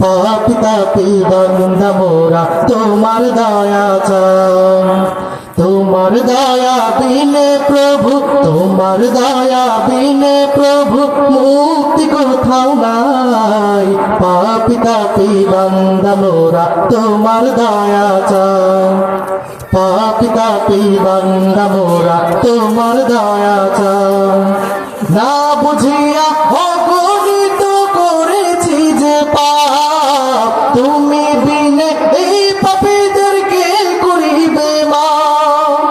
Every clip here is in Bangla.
পাপী তাপী বান্দা মোরা তোমার দয়া চাই। তোমার দয়া বিনে প্রভু, তোমার দয়া বিনে প্রভু মুক্তি কোথাও নাই। পাপী তাপী বান্দা মোরা তোমার দয়া চাই। পাপী তাপী বান্দা মোরা তোমার দয়া চাই। না বুঝিয়া অগণিত করেছি যে পাপ, তুমি বিনে এই পাপীদেরকে করিবে মাফ।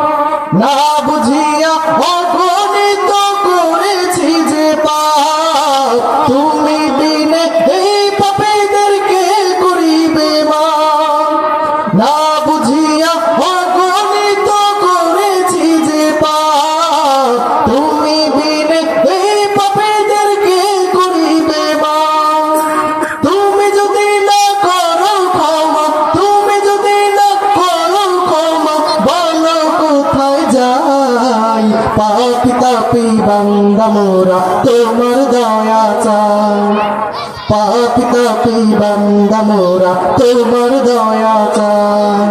না বুঝিয়া অগণিত করেছি যে পাপ, তুমি বিনে এই পাপীদেরকে করিবে মাফ। না বুঝিয়া অগণিত করেছি যে পাপ, তুমি বিনে এই পাপীদেরকে করিবে মাফ। তুমি যদি না করো ক্ষমা, তুমি যদি না করো ক্ষমা, বলো কোথায় যাই। পাপী তাপী বান্দা মোরা তোমার দয়া চাই। পাপী তাপী বান্দা মোরা তোমার দয়া চাই।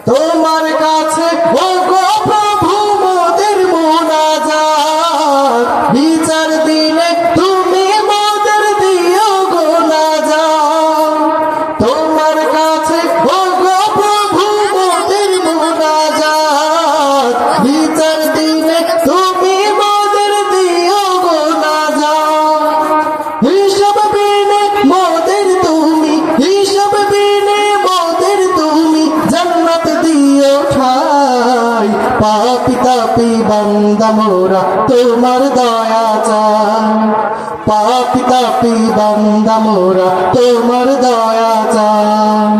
তোমার কাছে ওগো প্রভু মোদের মুনাজাত, বিচার দিনে তুমি মোদের দিও গো নাজাত। তোমার কাছে ওগো প্রভু মোদের মুনাজাত, বিচার দিনে তুমি মোদের দিও গো নাজাত। হিসাব বিনে মোদের তুমি, হিসাব বিনে মোদের তুমি জান্নাত দিও ঠাই। পাপী তাপী বান্দা মোরা তোমার দয়া চাই। পাপী তাপী বান্দা মোরা তোমার দয়া চাই।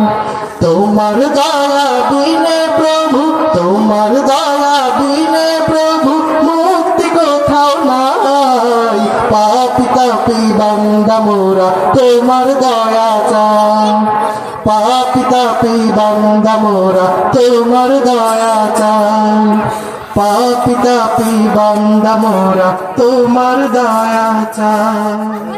তোমার দয়া বিনে প্রভু, তোমার দয়া বিনে প্রভু মুক্তি কোথাও নাই। পাপী তাপী বান্দা মোরা তোমার দয়া চাই। পাপী তাপী বান্দা মোরা তোমার দয়া চাই। পাপী তাপী বান্দা মোরা তোমার দয়া চাই।